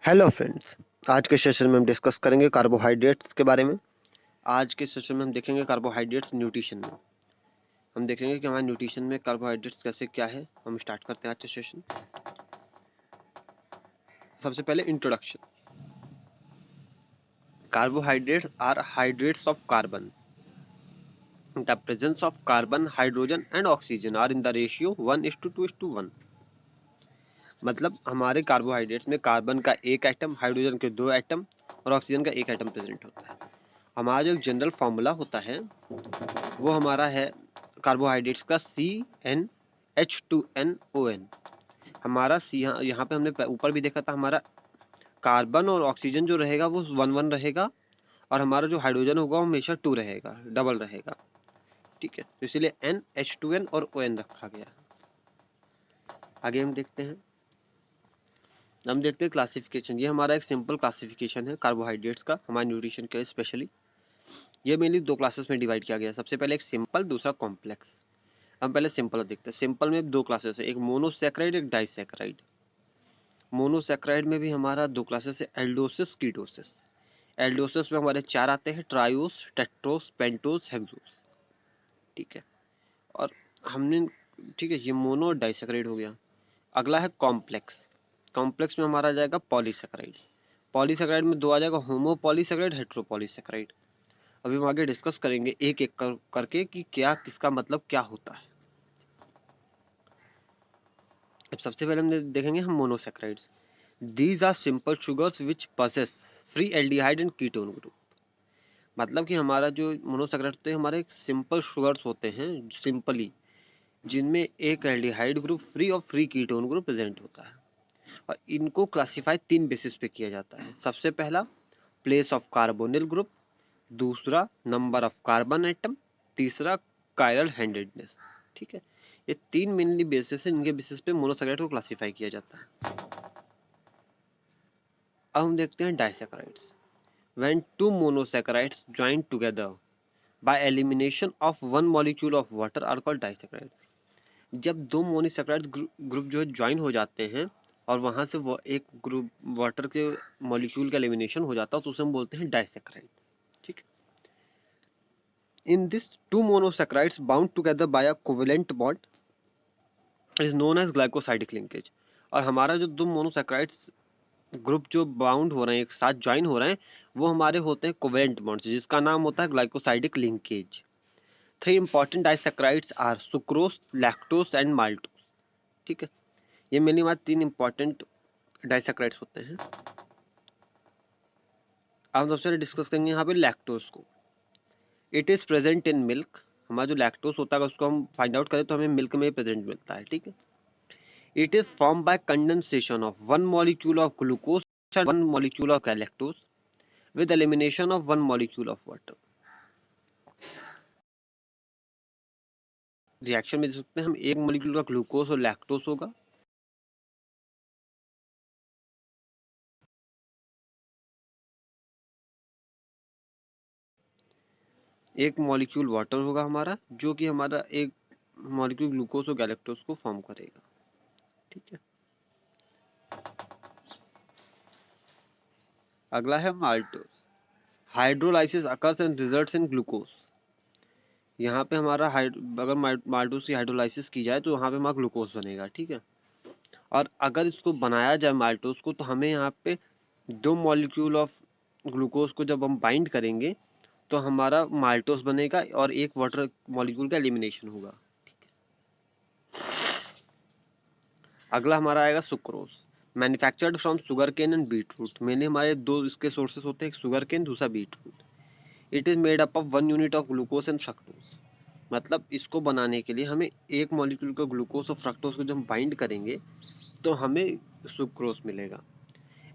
Hello friends. आज के session में हम डिस्कस करेंगे कार्बोहाइड्रेट्स के बारे में। आज के सेशन में हम देखेंगे कार्बोहाइड्रेट्स न्यूट्रिशन में। हम देखेंगे कि हमारे न्यूट्रिशन में कार्बोहाइड्रेट्स कैसे क्या है। हम स्टार्ट करते हैं आज के सेशन। सबसे पहले introduction. Carbohydrates are hydrates of carbon. The presence of carbon, hydrogen and oxygen are in the ratio 1:2:1। मतलब हमारे कार्बोहाइड्रेट्स में कार्बन का एक एटम, हाइड्रोजन के 2 एटम और ऑक्सीजन का एक एटम प्रेजेंट होता है। हमारा जो जनरल फॉर्मूला होता है वो हमारा है कार्बोहाइड्रेट्स का CnH2nOn। हमारा सी यहाँ पे हमने ऊपर भी देखा था, हमारा कार्बन और ऑक्सीजन जो रहेगा वो 1:1 रहेगा और हमारा जो हाइड्रोजन होगा वो हमेशा 2 रहेगा, डबल रहेगा। ठीक है, तो इसीलिए NH2n और ON रखा गया। आगे हम देखते हैं क्लासिफिकेशन। ये हमारा एक सिंपल क्लासिफिकेशन है कार्बोहाइड्रेट्स का, हमारे न्यूट्रिशन के स्पेशली। ये मेनली 2 क्लासेस में डिवाइड किया गया। सबसे पहले एक सिंपल, दूसरा कॉम्प्लेक्स। हम पहले सिंपल देखते हैं। सिंपल में 2 क्लासेस है, एक मोनोसैकेराइड, एक डाइसैकेराइड। मोनोसैकेराइड में भी हमारा 2 क्लासेस है, एल्डोसिस, कीटोसिस। एल्डोसिस में हमारे 4 आते हैं, ट्रायोस, टेट्रोस, पेंटोस, हेक्सोस। ठीक है, और हमने ठीक है, ये मोनो और डाइसैकेराइड हो गया। अगला है कॉम्प्लेक्स। कॉम्प्लेक्स में हमारा आ जाएगा पॉलीसैकेराइड। पॉलीसैकेराइड में 2 आ जाएगा, होमोपॉलीसैकेराइड, हेटेरोपॉलीसैकेराइड। अभी हम आगे डिस्कस करेंगे एक एक करके कि क्या किसका मतलब क्या होता है। अब सबसे पहले हम देखेंगे हम monosaccharides. These are simple sugars which possess free aldehyde and ketone group. मतलब कि हमारा जो मोनोसैकेराइड होते हैं हमारे एक सिंपल शुगर्स होते हैं, सिंपली, जिनमें एक एल्डिहाइड ग्रुप फ्री और फ्री कीटोन ग्रुप प्रेजेंट होता है। और इनको क्लासिफाई 3 बेसिस पे किया जाता है। सबसे पहला प्लेस ऑफ कार्बोनिल ग्रुप, दूसरा नंबर ऑफ कार्बन एटम, तीसरा कायरल हैंडेडनेस। ठीक है, ये 3 मेनली बेसिस है, इनके बेसिस पे मोनोसैकेराइड को क्लासिफाई किया जाता है। अब हम देखते हैं disaccharides. When 2 monosaccharides join together by elimination of one molecule of water are called disaccharide. जब 2 मोनोसैकेराइड ग्रुप जो है ज्वाइन हो जाते हैं और वहां से वो एक ग्रुप वाटर के मॉलिक्यूल का एलिमिनेशन हो जाता है तो उसे हम बोलते हैं डाइसैकेराइड। ठीक है, in this 2 monosaccharides bound together by a covalent bond is known as glycosidic linkage. और हमारा जो 2 मोनोसैकेराइड्स ग्रुप जो बाउंड हो रहे हैं, एक साथ ज्वाइन हो रहे हैं, वो हमारे होते हैं कोवेलेंट बॉन्ड्स, जिसका नाम होता है glycosidic linkage. 3 important disaccharides are sucrose, lactose and maltose. ठीक है, ये मेनली हमारे 3 इंपॉर्टेंट डाइसैकेराइड्स होते हैं। अब हम सबसे पहले डिस्कस करेंगे यहाँ पे लैक्टोज को। It is present in milk. हमारा जो लैक्टोज होता है उसको हम फाइंड आउट करें तो हमें मिल्क में प्रेजेंट मिलता है। ठीक है, it is formed by condensation of one molecule of glucose and one molecule of galactose with elimination of one molecule of water। Reaction में देख सकते हैं हम, एक मॉलिक्यूल का ग्लूकोज और लैक्टोज होगा, एक मॉलिक्यूल वाटर होगा हमारा, जो कि हमारा एक मॉलिक्यूल ग्लूकोज और गैलेक्टोज को फॉर्म करेगा। ठीक है, अगला है maltose. Hydrolysis occurs and results in glucose. यहाँ पे हमारा अगर माल्टोज की हाइड्रोलाइसिस की जाए तो यहाँ पे हमारा ग्लूकोज बनेगा। ठीक है, और अगर इसको बनाया जाए माल्टोज को तो हमें यहाँ पे 2 मॉलिक्यूल ऑफ ग्लूकोज को जब हम बाइंड करेंगे तो हमारा माल्टोज बनेगा और एक वाटर मॉलिक्यूल का एलिमिनेशन होगा। अगला हमारा आएगा sucrose. Manufactured from sugar cane and beetroot. Mainly हमारे 2 इसके सोर्सेस होते हैं, एक शुगर केन, दूसरा beetroot. It is made up of 1 unit of glucose and fructose. मतलब इसको बनाने के लिए हमें एक मॉलिक्यूल का ग्लूकोज और फ्रक्टोज को जब हम बाइंड करेंगे तो हमें सुक्रोज मिलेगा।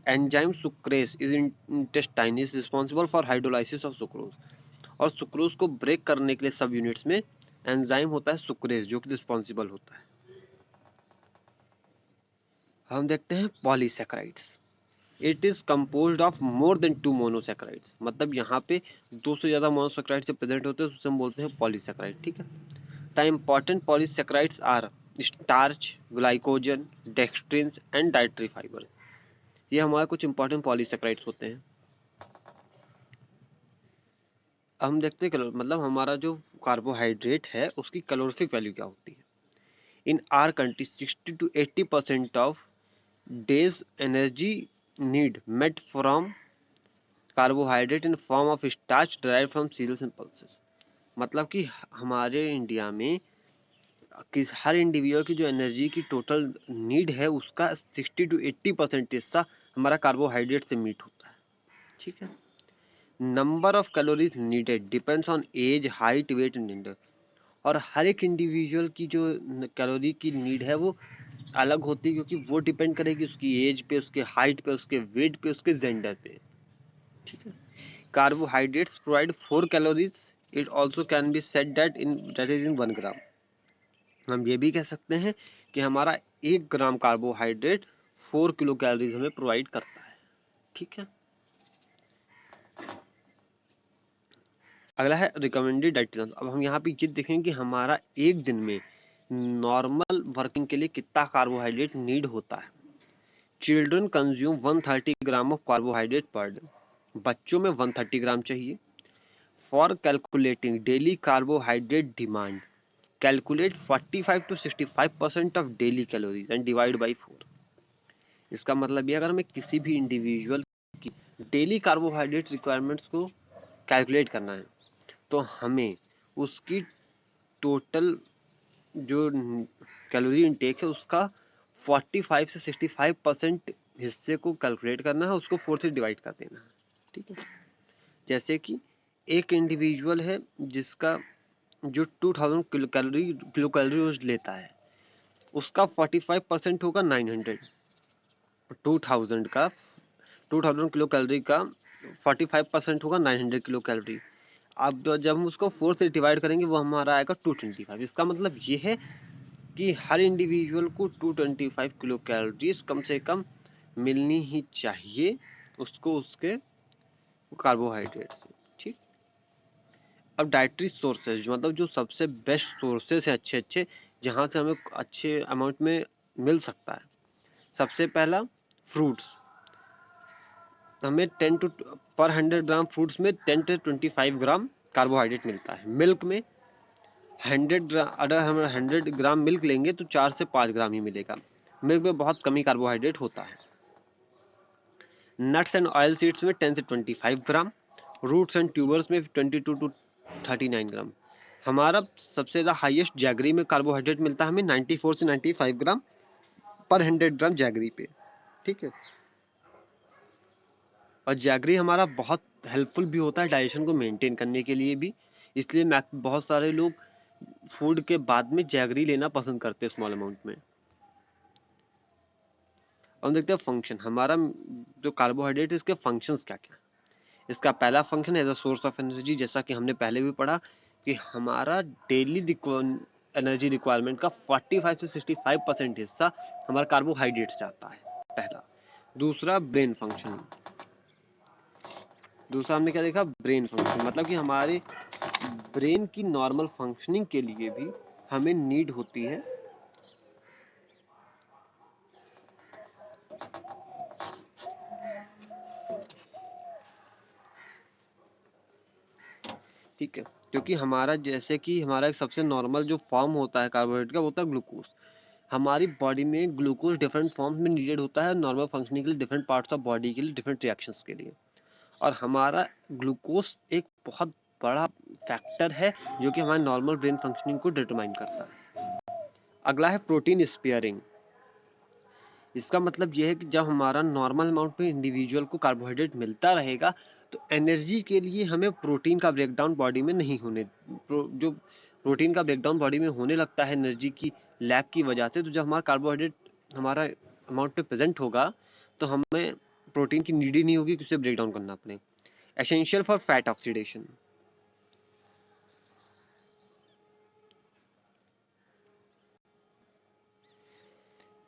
Enzyme sucrase is intestine is responsible for hydrolysis of sucrose. और सुक्रोज को ब्रेक करने के लिए सब यूनिट्स में एंजाइम होता है सुक्रेज, जो कि रिस्पॉन्सिबल होता है। हम देखते हैं polysaccharides. It is composed of more than 2 monosaccharides. मतलब यहाँ पे 2 से ज्यादा मोनोसैकेराइड जब प्रेजेंट होते हैं उसे हम बोलते हैं पॉलीसैकेराइड। ठीक है, the important polysaccharides are starch, glycogen, dextrin and dietary fibre. ये हमारे कुछ इंपॉर्टेंट पॉलीसेकेराइड्स होते हैं। अब हम देखते हैं मतलब हमारा जो कार्बोहाइड्रेट है उसकी कैलोरीफिक वैल्यू क्या होती है। In our country 60 to 80% of day's energy need met from carbohydrate in form of starch derived from cereals and pulses. मतलब कि हमारे इंडिया में किस हर इंडिविजुअल की जो एनर्जी की टोटल नीड है उसका 60 to 80% हिस्सा हमारा कार्बोहाइड्रेट से मीट होता है। ठीक है। Number of calories needed depends on age, height, weight and gender. और हर एक इंडिविजुअल की जो कैलोरी की नीड है वो अलग होती है, क्योंकि वो डिपेंड करेगी उसकी एज पे, उसके हाइट पे, उसके वेट पे, उसके जेंडर पे। ठीक है। Carbohydrates provide 4 calories. It also can be said that is in 1 ग्राम। हम ये भी कह सकते हैं कि हमारा 1 ग्राम कार्बोहाइड्रेट 4 किलो कैलोरीज हमें प्रोवाइड करता है। ठीक है। अगला है रिकमेंडेड डाइट। अब हम यहाँ पे ये देखेंगे कि हमारा एक दिन में नॉर्मल वर्किंग के लिए कितना कार्बोहाइड्रेट नीड होता है। Children consume 130 gram of carbohydrate per day. बच्चों में 130 ग्राम चाहिए। For calculating daily carbohydrate demand, calculate 45 to 65% of daily calories and divide by 4। इसका मतलब ये, अगर हमें किसी भी इंडिविजुअल की डेली कार्बोहाइड्रेट रिक्वायरमेंट्स को कैलकुलेट करना है तो हमें उसकी टोटल जो कैलोरी इनटेक है उसका 45 से 65% हिस्से को कैलकुलेट करना है, उसको 4 से डिवाइड कर देना है। ठीक है। जैसे कि एक इंडिविजुअल है जिसका जो 2000 किलो कैलोरी रोज लेता है, उसका 45% होगा 900। 2000 का 2000 किलो कैलोरी का 45% होगा 900 किलो कैलोरी। अब जब हम उसको 4 से डिवाइड करेंगे वो हमारा आएगा 225। इसका मतलब ये है कि हर इंडिविजुअल को 225 किलो कैलोरीज कम से कम मिलनी ही चाहिए उसको उसके कार्बोहाइड्रेट से। ठीक। अब डाइटरी सोर्सेज, मतलब जो सबसे बेस्ट सोर्सेज हैं अच्छे अच्छे, जहाँ से हमें अच्छे अमाउंट में मिल सकता है। सबसे पहला फ्रूट्स। हमें 10 to पर 100 ग्राम फ्रूट्स में 10 to 25 ग्राम कार्बोहाइड्रेट मिलता है। मिल्क में 100 ग्राम, अगर हम 100 ग्राम मिल्क लेंगे तो 4 से 5 ग्राम ही मिलेगा। मिल्क में बहुत कम ही कार्बोहाइड्रेट होता है। नट्स एंड ऑयल सीड्स में 10 से 25 ग्राम। रूट्स एंड ट्यूबर्स में 22 to 39 ग्राम। हमारा सबसे ज़्यादा हाईएस्ट जैगरी में कार्बोहाइड्रेट मिलता है हमें 94 से 95 ग्राम पर 100 ग्राम जैगरी पे। ठीक है। और जैगरी हमारा बहुत हेल्पफुल भी होता है डाइजेशन को मेंटेन करने के लिए भी, इसलिए बहुत सारे लोग फूड के बाद में जैगरी लेना पसंद करते हैं स्मॉल अमाउंट में। अब देखते हैं फंक्शन, हमारा जो कार्बोहाइड्रेट है इसके फंक्शंस क्या क्या। इसका पहला function as a source of energy, जैसा कि हमने पहले भी पढ़ा कि हमारा डेली एनर्जी रिक्वायरमेंट का 45 से 65% हिस्सा हमारा कार्बोहाइड्रेट से आता है, पहला। दूसरा ब्रेन फंक्शन। दूसरा हमने क्या देखा, ब्रेन फंक्शन, मतलब कि हमारे ब्रेन की नॉर्मल फंक्शनिंग के लिए भी हमें नीड होती है ठीक है। क्योंकि हमारा जैसे कि हमारा एक सबसे नॉर्मल जो फॉर्म होता है कार्बोहाइड्रेट का, वो होता है ग्लूकोज। हमारी बॉडी में ग्लूकोज डिफरेंट फॉर्म्स में नीडेड होता है नॉर्मल फंक्शनिंग के लिए, डिफरेंट पार्ट्स ऑफ बॉडी के लिए, डिफरेंट रिएक्शंस के लिए। और हमारा ग्लूकोज एक बहुत बड़ा फैक्टर है जो कि हमारे नॉर्मल ब्रेन फंक्शनिंग को डिटरमाइन करता है। अगला है प्रोटीन स्पेयरिंग। इसका मतलब यह है कि जब हमारा नॉर्मल अमाउंट में इंडिविजुअल को कार्बोहाइड्रेट मिलता रहेगा तो एनर्जी के लिए हमें प्रोटीन का ब्रेकडाउन बॉडी में नहीं होने, जो प्रोटीन का ब्रेकडाउन बॉडी में होने लगता है एनर्जी की लैक की वजह से, तो जब हमारा कार्बोहाइड्रेट हमारा अमाउंट में प्रेजेंट होगा तो हमें प्रोटीन की नीड ही नहीं होगी कि उसे ब्रेक डाउन करना पड़े। Essential for fat oxidation.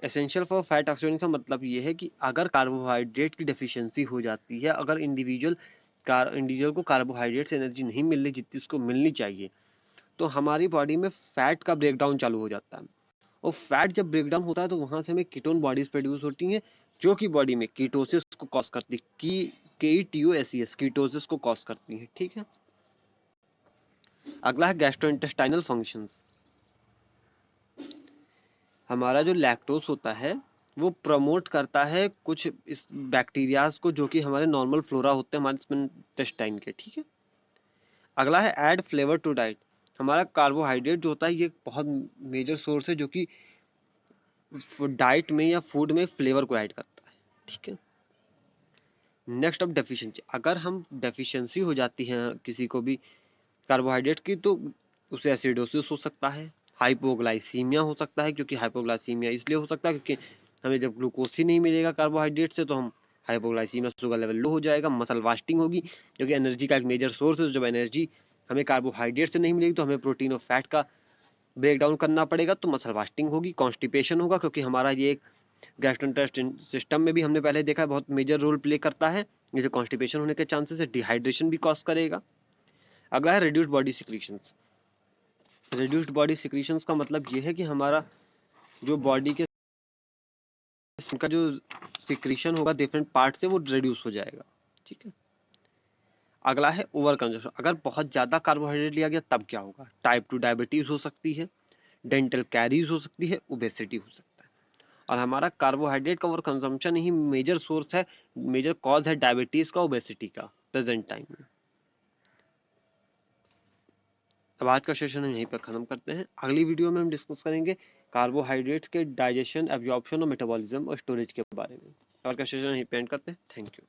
Essential for fat oxidation का मतलब ये है कि अगर कार्बोहाइड्रेट की डेफिशिएंसी हो जाती है, अगर इंडिविजुअल को कार्बोहाइड्रेट से एनर्जी नहीं मिल रही जितनी उसको मिलनी चाहिए, तो हमारी बॉडी में फैट का ब्रेकडाउन चालू हो जाता है। और फैट जब ब्रेकडाउन होता है तो वहाँ से हमें कीटोन बॉडीज प्रोड्यूस होती हैं, जो कि बॉडी में कीटोसिस को कॉज करती है, KETOSES कीटोसिस को कॉज करती है। ठीक है, अगला है गैस्ट्रोइंटेस्टाइनल फंक्शंस। हमारा जो लैक्टोज होता है वो प्रमोट करता है कुछ इस बैक्टीरियाज को जो कि हमारे नॉर्मल फ्लोरा होते हैं हमारे इंटेस्टाइन के। ठीक है, अगला है ऐड फ्लेवर टू डाइट। हमारा कार्बोहाइड्रेट जो होता है ये बहुत मेजर सोर्स है जो कि डाइट में या फूड में फ्लेवर को ऐड करता है। ठीक है, नेक्स्ट अब डेफिशिएंसी। अगर हम डेफिशिएंसी हो जाती है किसी को भी कार्बोहाइड्रेट की तो उसे एसिडोसिस हो सकता है, हाइपोग्लाइसीमिया हो सकता है। क्योंकि हाइपोग्लाइसीमिया इसलिए हो सकता है क्योंकि हमें जब ग्लूकोज ही नहीं मिलेगा कार्बोहाइड्रेट से तो हम हाइपोग्लाइसीमिया, शुगर लेवल लो हो जाएगा, मसल वास्टिंग होगी जो कि एनर्जी का एक मेजर सोर्स है। जब एनर्जी हमें कार्बोहाइड्रेट से नहीं मिलेगी तो हमें प्रोटीन और फैट का ब्रेक डाउन करना पड़ेगा, तो मसल वास्टिंग होगी, कॉन्स्टिपेशन होगा। क्योंकि हमारा ये एक गैस्ट्रोइंटेस्टाइन सिस्टम में भी हमने पहले देखा है बहुत मेजर रोल प्ले करता है। जैसे कॉन्स्टिपेशन होने के चांसेस है, डिहाइड्रेशन भी कॉज करेगा। अगला है reduced body secretions. Reduced body secretions का मतलब ये है कि हमारा जो बॉडी के का जो सिक्रीशन होगा डिफरेंट पार्ट से वो रिड्यूस हो जाएगा। ठीक है, अगला है ओवर कंजप्शन। अगर बहुत ज्यादा कार्बोहाइड्रेट लिया गया तब क्या होगा? टाइप 2 डायबिटीज हो सकती है, डेंटल कैरीज हो सकती है, ओबेसिटी हो सकता है। और हमारा कार्बोहाइड्रेट का ओवर कंजम्पशन ही मेजर सोर्स है, मेजर कॉज है डायबिटीज का, ओबेसिटी का प्रेजेंट टाइम में। अब आज का सेशन हम यहीं पर खत्म करते हैं। अगली वीडियो में हम डिस्कस करेंगे कार्बोहाइड्रेट्स के डाइजेशन, एब्जॉर्प्शन और मेटाबॉलिज्म और स्टोरेज के बारे में। आज का सेशन यहीं पे एंड करते हैं। Thank you.